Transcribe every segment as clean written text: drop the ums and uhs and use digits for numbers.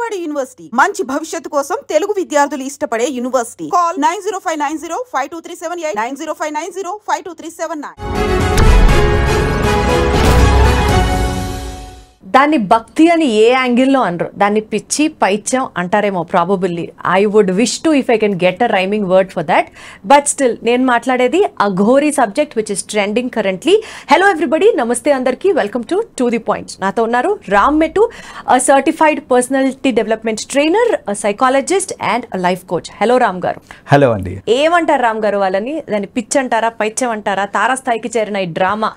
Vijayawada university మంచి భవిష్యత్తు కోసం తెలుగు విద్యార్థులు ఇష్టపడే యూనివర్సిటీ. కాల్ 9059052378 9059052379. దాన్ని భక్తి అని ఏ యాంగిల్లో అనరు, దాన్ని పిచ్చి పైత్యం అంటారేమో probably. I would wish to if I can get a rhyming word for that. But still నేను మాట్లాడేది Aghori subject which is trending currently. Hello everybody, నమస్తే అందరికీ, వెల్కమ్ టు ది పాయింట్. నాతో ఉన్నారు Ram Metu, certified personality development trainer, psychologist and life coach. Hello Ram గారు. Hello అండి. ఏమంటారు రామ్ గారు వాళ్ళని? దాన్ని పిచ్చి అంటారా, పైత్యం అంటారా? తారాస్థాయికి చేరిన ఈ డ్రామా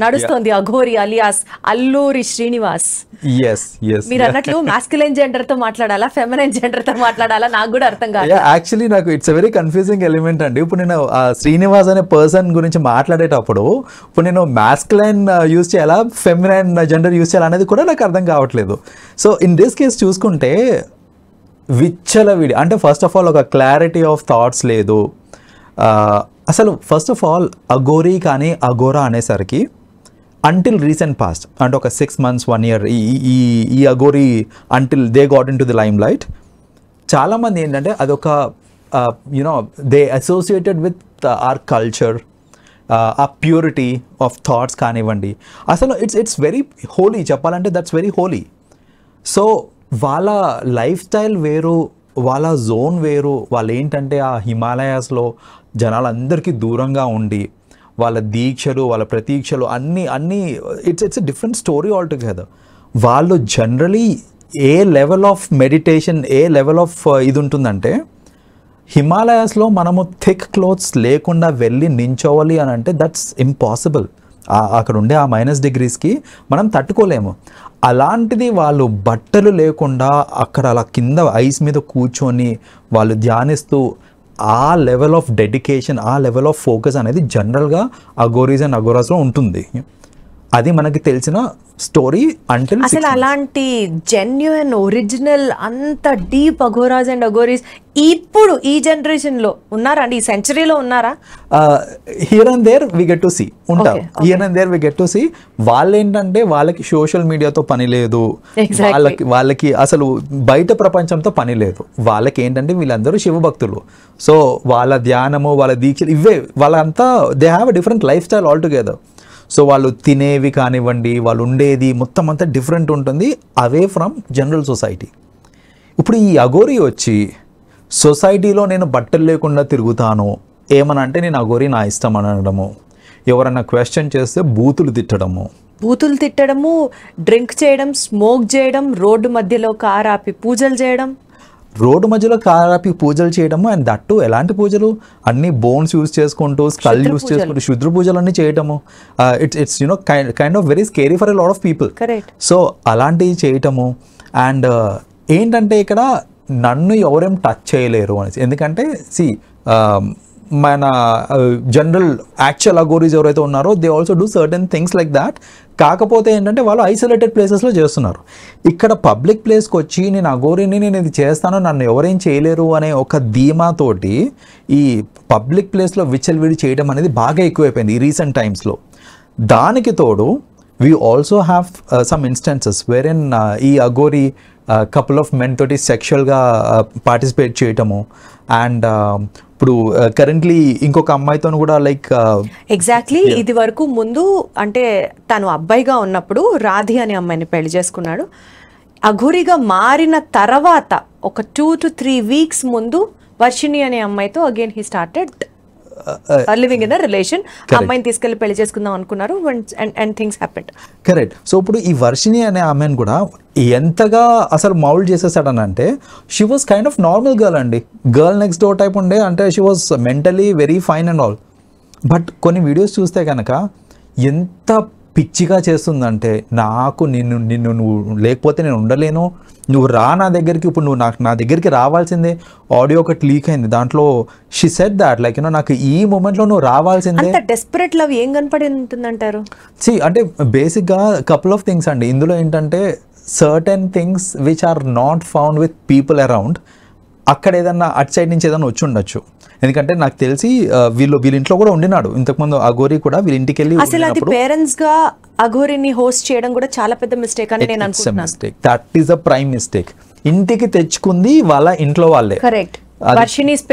నడుస్తుంది అఘోరి అలియాస్ అల్లూరి శ్రీనివాస్. మీరు అన్నట్లు మాస్కులైన్ జెండర్ తో మాట్లాడాలా, ఫెమినైన్ జెండర్ తో మాట్లాడాలా, నాకు కూడా అర్థం కాదు. యాక్చువల్లీ నాకు ఇట్స్ వెరీ కన్ఫ్యూజింగ్ ఎలిమెంట్ అండి. ఇప్పుడు నేను శ్రీనివాస్ అనే పర్సన్ గురించి మాట్లాడేటప్పుడు ఇప్పుడు నేను మాస్కులైన్ యూజ్ చేయాలా, ఫెమినైన్ జెండర్ యూజ్ చేయాలా అనేది కూడా నాకు అర్థం కావట్లేదు. సో ఇన్ దిస్ కేస్ చూసుకుంటే విచ్చలవిడి అంటే ఫస్ట్ ఆఫ్ ఆల్ ఒక క్లారిటీ ఆఫ్ థాట్స్ లేదు. అసలు ఫస్ట్ ఆఫ్ ఆల్ అఘోరీ కానీ అఘోరా అనేసరికి అంటిల్ రీసెంట్ పాస్ట్ అంటే ఒక 6 months 1 year ఈ Aghori until they got into the limelight, చాలామంది ఏంటంటే అదొక you know they associated with our culture, ఆ ప్యూరిటీ ఆఫ్ థాట్స్ కానివ్వండి. అసలు ఇట్స్ వెరీ హోలీ, చెప్పాలంటే దట్స్ వెరీ హోలీ. సో వాళ్ళ లైఫ్ స్టైల్ వేరు, వాళ్ళ జోన్ వేరు. వాళ్ళు ఏంటంటే ఆ హిమాలయాస్లో జనాలందరికీ దూరంగా ఉండి వాళ్ళ దీక్షలు, వాళ్ళ ప్రతీక్షలు అన్నీ it's different story all together. వాళ్ళు జనరలీ ఏ లెవెల్ ఆఫ్ మెడిటేషన్, ఏ లెవెల్ ఆఫ్ ఇది ఉంటుందంటే హిమాలయాస్లో మనము థిక్ క్లోత్స్ లేకుండా వెళ్ళి నించోవాలి అని అంటే దట్స్ ఇంపాసిబుల్. అక్కడ ఉండే ఆ -degreesకి మనం తట్టుకోలేము. అలాంటిది వాళ్ళు బట్టలు లేకుండా అక్కడ అలా కింద ఐస్ మీద కూర్చొని వాళ్ళు ధ్యానిస్తూ ఆ లెవెల్ ఆఫ్ డెడికేషన్, ఆ లెవెల్ ఆఫ్ ఫోకస్ అనేది జనరల్గా అఘోరీస్ అండ్ అఘోరాస్లో ఉంటుంది. అది మనకి తెలిసిన స్టోరీ. అంటే అసలు అలాంటి జెన్యున్ ఒరిజినల్ అంత డీప్ అఘోరాస్ అండ్ అఘోరీస్ ఇప్పుడు ఈ జనరేషన్లో ఉన్నారా అండి? ఈ సెంచరీలో ఉన్నారా? Here and there we get to see ఉంటారు. Here and there we get to see. వాళ్ళు ఏంటంటే వాళ్ళకి సోషల్ మీడియాతో పని లేదు, వాళ్ళకి అసలు బయట ప్రపంచంతో పని లేదు. వాళ్ళకి ఏంటంటే వీళ్ళందరూ శివభక్తులు. సో వాళ్ళ ధ్యానము, వాళ్ళ దీక్షలు ఇవే. వాళ్ళంతా they have a different life style all together. So వాళ్ళు తినేవి కానివ్వండి, వాళ్ళు ఉండేది మొత్తం అంతా డిఫరెంట్ ఉంటుంది, అవే ఫ్రమ్ జనరల్ సొసైటీ. ఇప్పుడు ఈ అఘోరీ వచ్చి సొసైటీలో నేను బట్టలు లేకుండా తిరుగుతాను ఏమనంటే నేను అఘోరీ నా ఇష్టం అనడము, ఎవరన్నా క్వశ్చన్ చేస్తే బూతులు తిట్టడము, డ్రింక్ చేయడం, స్మోక్ చేయడం, రోడ్డు మధ్యలో కారు ఆపి పూజలు చేయడం, అండ్ దట్టు ఎలాంటి పూజలు, అన్ని బోన్స్ యూజ్ చేసుకుంటూ, స్కల్ యూజ్ చేసుకుంటూ క్షుద్ర పూజలు అన్నీ చేయటము. It's you know kind of very scary for a lot of people. So అలాంటివి చేయటము. అండ్ ఏంటంటే ఇక్కడ నన్ను ఎవరేం టచ్ చేయలేరు అనేసి, ఎందుకంటే మన జనరల్ యాక్చువల్ అఘోరీస్ ఎవరైతే ఉన్నారో they also do certain things like that. కాకపోతే ఏంటంటే వాళ్ళు ఐసోలేటెడ్ ప్లేసెస్లో చేస్తున్నారు. ఇక్కడ పబ్లిక్ ప్లేస్కి వచ్చి నేను అఘోరీని, నేను ఇది చేస్తాను, నన్ను ఎవరేం చేయలేరు అనే ఒక ధీమాతోటి ఈ పబ్లిక్ ప్లేస్లో విచ్చలవిడి చేయడం అనేది బాగా ఎక్కువైపోయింది ఈ రీసెంట్ టైమ్స్లో. దానికి తోడు we also have some instances wherein ఈ అఘోరీ కపుల్ ఆఫ్ మెన్ తోటి సెక్షువల్గా పార్టిసిపేట్ చేయటము. అండ్ ఇప్పుడు కరెంట్లీ ఇంకొక అమ్మాయితో కూడా లైక్ ఎగ్జాక్ట్లీ ఇది వరకు ముందు అంటే తను అబ్బాయిగా ఉన్నప్పుడు రాధి అనే అమ్మాయిని పెళ్లి చేసుకున్నాడు. అఘోరీగా మారిన తర్వాత ఒక 2 to 3 weeks ముందు వర్షిణి అనే అమ్మాయితో again he started living in a relation. అమ్మాయిని తీసుకెళ్లి పెళ్లి చేసుకుందాం అనుకున్నారు and things happened. Correct. So ఇప్పుడు ఈ వర్షిణి అనే ఆమెను కూడా ఎంతగా అసలు మౌల్డ్ చేసేసాడనంటే she was kind of normal girl అండి, గర్ల్ నెక్స్ట్ డోర్ టైప్ ఉండే, అంటే she was mentally very fine and all. But కొన్ని వీడియోస్ చూస్తే కనుక ఎంత పిచ్చిగా చేస్తుందంటే, నాకు నిన్ను నువ్వు లేకపోతే నేను ఉండలేను, నువ్వు రా నా దగ్గరికి, ఇప్పుడు నువ్వు నా దగ్గరికి రావాల్సిందే. ఆడియో ఒకటి లీక్ అయింది, దాంట్లో షీ సెడ్ దాట్ లైక్ నాకు ఈ మూమెంట్లో నువ్వు రావాల్సిందే. డెస్పరేట్ లవ్ ఏం కనపడి ఉంటుందంటారు? అంటే బేసిక్గా కపుల్ ఆఫ్ థింగ్స్ అండి. ఇందులో ఏంటంటే certain things which are not found with people around. అక్కడ ఏదన్నా అటు సైడ్ నుంచి ఏదైనా వచ్చి ఉండొచ్చు. ఎందుకంటే నాకు తెలిసి వీళ్ళ ఇంట్లో కూడా ఉండినాడు ఇంతకుముందు అఘోరీ కూడా, వీళ్ళ ఇంటికి వెళ్ళి. అసలు అది పేరెంట్స్ గా అఘోరీని హోస్ట్ చేయడం కూడా చాలా పెద్ద మిస్టేక్ అని నేను అనుకుంటున్నాను. That is a prime mistake. ఇంటికి తెచ్చుకుంది వాళ్ళ ఇంట్లో వాళ్ళే, కరెక్ట్, వర్షినీస్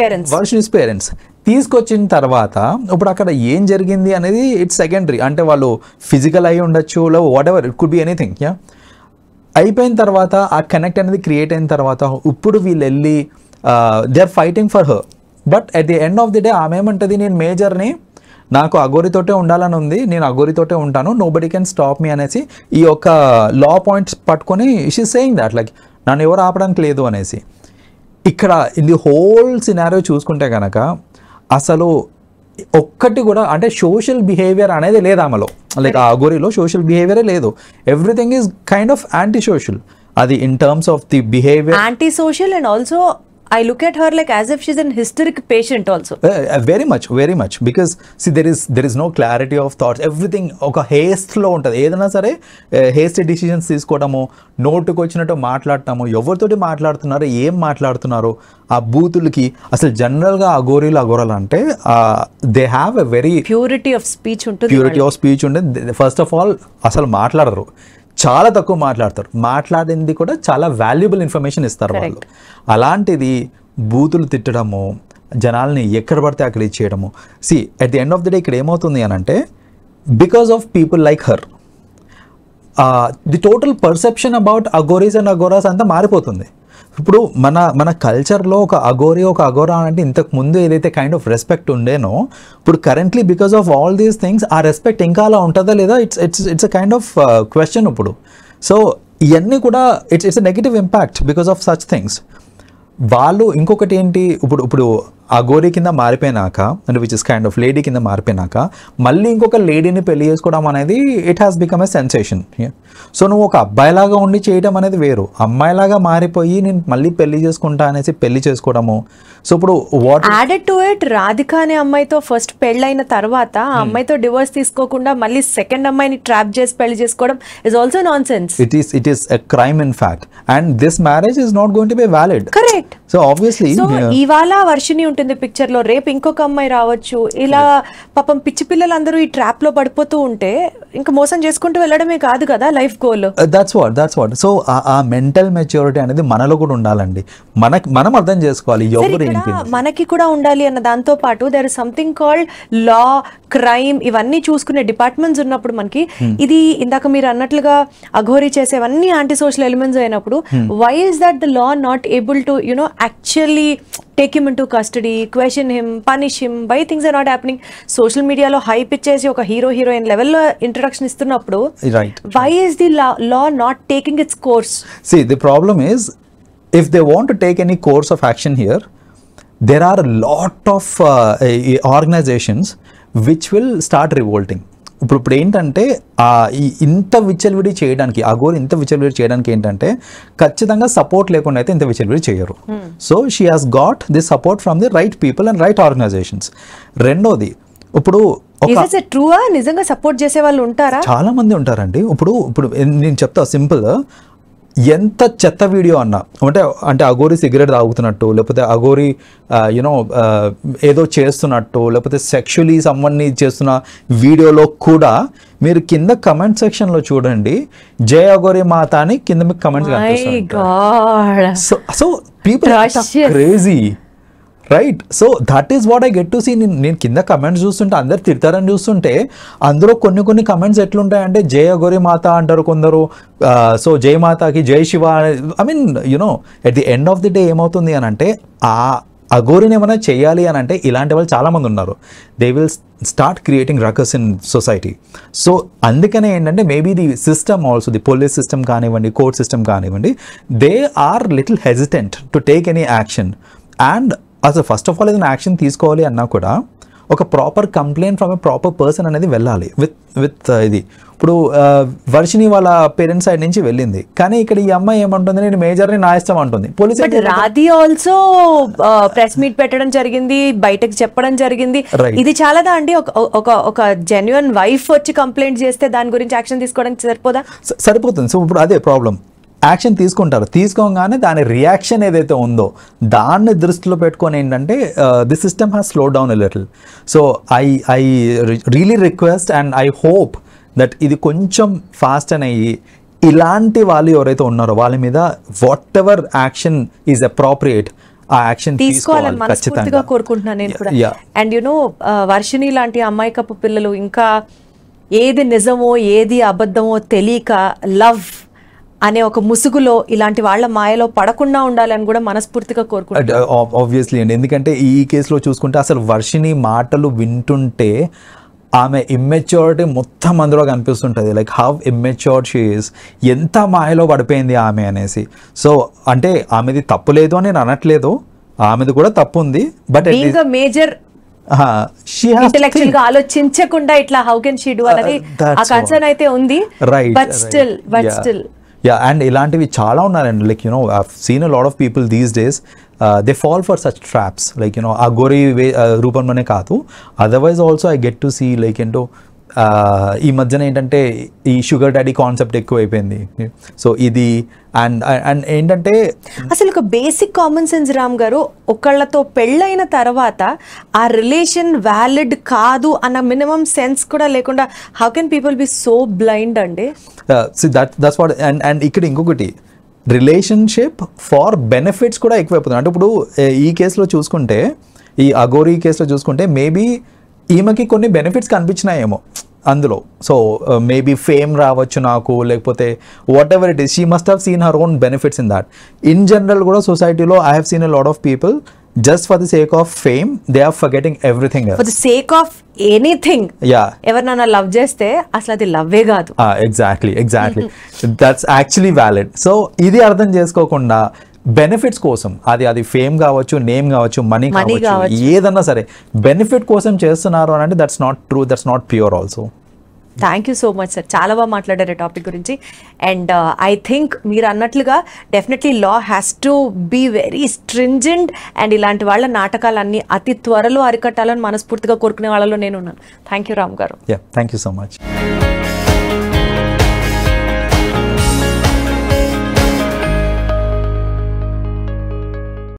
పేరెంట్స్ తీసుకొచ్చిన తర్వాత ఇప్పుడు అక్కడ ఏం జరిగింది అనేది ఇట్స్ సెకండరీ. అంటే వాళ్ళు ఫిజికల్ అయి ఉండొచ్చు, what ever, it could be anything. అయిపోయిన తర్వాత ఆ కనెక్ట్ అనేది క్రియేట్ అయిన తర్వాత ఇప్పుడు వీళ్ళు వెళ్ళి they are fighting for her. But at the end of the day ఆమె ఏమంటుంది, నేను మేజర్ని, నాకు అఘోరితోటే ఉండాలని ఉంది, నేను అఘోరితోటే ఉంటాను, nobody can stop me అనేసి ఈ యొక్క లా పాయింట్స్ పట్టుకొని షీ సేయింగ్ దాట్ లైక్ నన్ను ఎవరు ఆపడానికి లేదు అనేసి. ఇక్కడ ఇన్ ది హోల్ సినారియో చూసుకుంటే కనుక అసలు ఒక్కటి కూడా అంటే సోషల్ బిహేవియర్ అనేది లేదు ఆమెలో, లైక్ ఆ అఘోరిలో సోషల్ బిహేవియరే లేదు. Everything is kind of anti social, అది in terms of the behaviour anti social. And also I look at her like as if she's an hysteric patient also. Very much because see there is no clarity of thoughts, everything ఒక haste లో ఉంటుంది. ఏదైనా సరే hasty decisions తీసుకోవడము, నోటుకు వచ్చినట్టు మాట్లాడటము, ఎవరితోటి మాట్లాడుతున్నారు, ఏం మాట్లాడుతున్నారు, ఆ బూతులకి అసలు జనరల్గా అఘోరాలు అంటే they have a very purity of speech ఉంటుంది. ఫస్ట్ ఆఫ్ ఆల్ అసలు మాట్లాడరు, చాలా తక్కువ మాట్లాడతారు, మాట్లాడింది కూడా చాలా వాల్యుబుల్ ఇన్ఫర్మేషన్ ఇస్తారు వాళ్ళు. అలాంటిది బూతులు తిట్టడము, జనాల్ని ఎక్కడ పడితే అక్కడ ఇచ్చేయడము. See at the end of the day ఇక్కడ ఏమవుతుంది అని అంటే because of people like her the total perception about Aghoris and Aghoras అంతా మారిపోతుంది. ఇప్పుడు మన కల్చర్లో ఒక అఘోరా అంటే ఇంతకు ముందు ఏదైతే కైండ్ ఆఫ్ రెస్పెక్ట్ ఉండేనో ఇప్పుడు currently because of all these things ఆ రెస్పెక్ట్ ఇంకా అలా ఉంటుందా లేదా, it's a kind of question ఇప్పుడు. సో ఇవన్నీ కూడా it's a negative impact because of such things. వాళ్ళు ఇంకొకటి ఏంటి, ఇప్పుడు అఘోరీ కింద మారిపోయినాక అంటే which is kind of lady కింద మారిపోయినాక మళ్ళీ ఇంకొక లేడీని పెళ్లి చేసుకోవడం అనేది it has become a sensation. So నువ్వు ఒక అబ్బాయిలాగా ఉండి చేయడం అనేది వేరు, అమ్మాయిలాగా మారిపోయి నేను మళ్ళీ పెళ్లి చేసుకుంటా అనేసి పెళ్లి చేసుకోవడము. సో ఇప్పుడు what added to it, Radhika అనే అమ్మాయితో ఫస్ట్ పెళ్ళైన తర్వాత ఆ అమ్మాయితో డివోర్స్ తీసుకోకుండా మళ్ళీ సెకండ్ అమ్మాయిని ట్రాప్ చేసి పెళ్లి చేసుకోవడం is also non sense. It is a crime in fact and this marriage is not going to be valid. Correct. So obviously ఇవాళ వర్షిని ఉంటుంది పిక్చర్ లో, రేపు ఇంకొక అమ్మాయి రావచ్చు. ఇలా పాపం పిచ్చి పిల్లలందరూ ఈ ట్రాప్ లో పడిపోతూ ఉంటే ఇంకా మోసం చేసుకుంటూ వెళ్ళడమే కాదు కదా life goal. That's what. So ఆ మెంటల్ మెచ్యూరిటీ అనేది మనలో కూడా ఉండాలండి, మనం అర్థం చేసుకోవాలి ఎవరు ఏంటి మనకి కూడా ఉండాలి అన్న దాంతో పాటు there is something called law, crime, ఇవన్నీ చూసుకునే డిపార్ట్మెంట్స్ ఉన్నప్పుడు మనకి ఇది ఇందాక మీరు అన్నట్లుగా అఘోరీ చేసేవన్నీ యాంటీ సోషల్ ఎలిమెంట్స్ అయినప్పుడు why is that the law not able to actually take him into custody, question him, punish him? Why things are not happening? Social media lo hype ichesi oka hero heroine level lo introduction istunnappudu, right, why is the law not taking its course? See, the problem is if they want to take any course of action here, there are a lot of organizations which will start revolting. ఇప్పుడు ఏంటంటే ఇంత విచ్చలవిడి చేయడానికి అఘోరి ఇంత విచ్చలవిడి చేయడానికి ఏంటంటే ఖచ్చితంగా సపోర్ట్ లేకుండా అయితే ఇంత విచ్చలవిడి చేయరు. So she has got the support from the right people and right organisations. రెండోది ఇప్పుడు నిజంగా సపోర్ట్ చేసే వాళ్ళు ఉంటారా? చాలా మంది ఉంటారండి. ఇప్పుడు నేను చెప్తా సింపుల్, ఎంత చెత్త వీడియో అన్నా అంటే అఘోరీ సిగరెట్ తాగుతున్నట్టు, లేకపోతే అఘోరీ ఏదో చేస్తున్నట్టు, లేకపోతే సెక్షువలీ సమ్వన్ని చేస్తున్న వీడియోలో కూడా మీరు కింద కమెంట్ సెక్షన్లో చూడండి, జై అఘోరీ మాత అని కింద మీకు కమెంట్స్ కనిపిస్తాయి. So people crazy, right? So that is what I get to see. నేను కింద కమెంట్స్ చూస్తుంటే అందరు తిడతారని చూస్తుంటే అందులో కొన్ని కమెంట్స్ ఎట్లుంటాయంటే జై అఘోరీ మాత అంటారు కొందరు, సో జై మాతాకి జై Shiva. I mean at the end of the day ఏమవుతుంది అని అంటే ఆ అఘోరీని ఏమైనా చేయాలి అని అంటే ఇలాంటి వాళ్ళు చాలామంది ఉన్నారు. They will start creating ruckus in society. So అందుకనే ఏంటంటే maybe the system also, the police system కానివ్వండి, కోర్ట్ సిస్టమ్ కానివ్వండి, they are little hesitant to take any action. And అసలు ఫస్ట్ ఆఫ్ ఆల్ ఏదైనా యాక్షన్ తీసుకోవాలి అన్నా కూడా ఒక proper complaint from a proper person అనేది వెళ్ళాలి విత్ ఇది. ఇప్పుడు వర్షిని వాళ్ళ పేరెంట్స్ సైడ్ నుంచి వెళ్ళింది, కానీ ఇక్కడ ఈ అమ్మాయి ఏమంటుంది, నేను మేజర్ని నా ఇష్టం అంటుంది. Police Radhi also press meet పెట్టడం జరిగింది, బయటకు చెప్పడం జరిగింది. ఇది చాలాదా అండి? ఒక జెన్యున్ వైఫ్ వచ్చి కంప్లైంట్ చేస్తే దాని గురించి యాక్షన్ తీసుకోవడానికి సరిపోదా? సరిపోతుంది. సో ఇప్పుడు అదే ప్రాబ్లం, యాక్షన్ తీసుకుంటారు, తీసుకోగానే దాని రియాక్షన్ ఏదైతే ఉందో దాన్ని దృష్టిలో పెట్టుకొని ఏంటంటే the system has slow down a little. So I really request and I hope that ఇది కొంచెం ఫాస్ట్ అని ఇలాంటి వాళ్ళు ఎవరైతే ఉన్నారో వాళ్ళ మీద what ever action is appropriate ఆ యాక్షన్ తీసుకోవాలని మనస్ఫూర్తిగా కోరుకుంటున్నాను నేను కూడా. అండ్ వర్షిణి లాంటి అమ్మాయికపు పిల్లలు ఇంకా ఏది నిజమో ఏది అబద్ధమో తెలియక లవ్ అనే ఒక ముసుగులో ఇలాంటి వాళ్ళ మాయలో పడకుండా ఉండాలని కూడా మనస్ఫూర్తిగా కోరుకుంటున్నాను. ఆబ్వియస్లీ అండి, ఎందుకంటే ఈ కేసులో చూసుకుంటే అసలు వర్షిణి మాటలు వింటుంటే ఆమె ఇమ్మెచ్యూరిటీ మొత్తం అందులో కనిపిస్తుంటుంది. Like how immatured she is, ఎంత మాయలో పడిపోయింది ఆమె అనేసి. సో అంటే ఆమెది తప్పు లేదు అని నేను అనట్లేదు, ఆమెది కూడా తప్పు ఉంది. బట్ మేజర్ ఇంటెలెక్చువల్ గా ఆలోచించకుండా ఇట్లా హౌ కెన్ షీ డూ అనేది ఆ కన్సర్న్ అయితే ఉంది. బట్ స్టిల్ అండ్ ఇలాంటివి చాలా ఉన్నారండి. Like I've seen a lot of people these days, they fall for such traps. Like ఆ గోరి రూపంలోనే కాదు, otherwise also I get to see like ఈ మధ్యన ఏంటంటే ఈ షుగర్ డాడీ కాన్సెప్ట్ ఎక్కువ అయిపోయింది. సో ఇది అండ్ ఏంటంటే అసలు ఒక బేసిక్ కామన్ సెన్స్ రామ్ గారు, ఒకళ్ళతో పెళ్ళైన తర్వాత ఆ రిలేషన్ వ్యాలిడ్ కాదు అన్న మినిమం సెన్స్ కూడా లేకుండా how can people be so blind అండి? That's what. అండ్ ఇక్కడ ఇంకొకటి, రిలేషన్షిప్ ఫార్ బెనిఫిట్స్ కూడా ఎక్కువైపోతుంది. అంటే ఇప్పుడు ఈ కేసులో చూసుకుంటే, ఈ అఘోరీ కేసులో చూసుకుంటే మేబీ ఈమెకి కొన్ని బెనిఫిట్స్ కనిపించినాయేమో అందులో. సో మేబీ ఫేమ్ రావచ్చు నాకు, లేకపోతే whatever it is, she must have seen her own benefits in that. In general కూడా సొసైటీలో I have seen a lot of people just for the sake of fame they are forgetting everything else. For the sake of anything. ఎవరినైనా love చేస్తే అసలు అది లవ్వే కాదు. Exactly that's actually valid. So ఇది అర్థం చేసుకోకుండా బెనిఫిట్స్ కోసం, అది ఫేమ్ కావచ్చు, నేమ్ కావచ్చు, మనీ కావచ్చు, ఏదన్నా సరే బెనిఫిట్ కోసం చేస్తున్నారు అని అంటే that's not true, that's not pure also. Thank you so much sir, చాలా బాగా మాట్లాడారు ఈ టాపిక్ గురించి. అండ్ ఐ థింక్ మీరు అన్నట్లుగా definitely law has to be very stringent. And ఇలాంటి వాళ్ళ నాటకాలన్నీ అతి త్వరలో అరికట్టాలని మనస్ఫూర్తిగా కోరుకునే వాళ్ళలో నేను ఉన్నాను. థ్యాంక్ యూ రామ్ గారు. Thank you so much.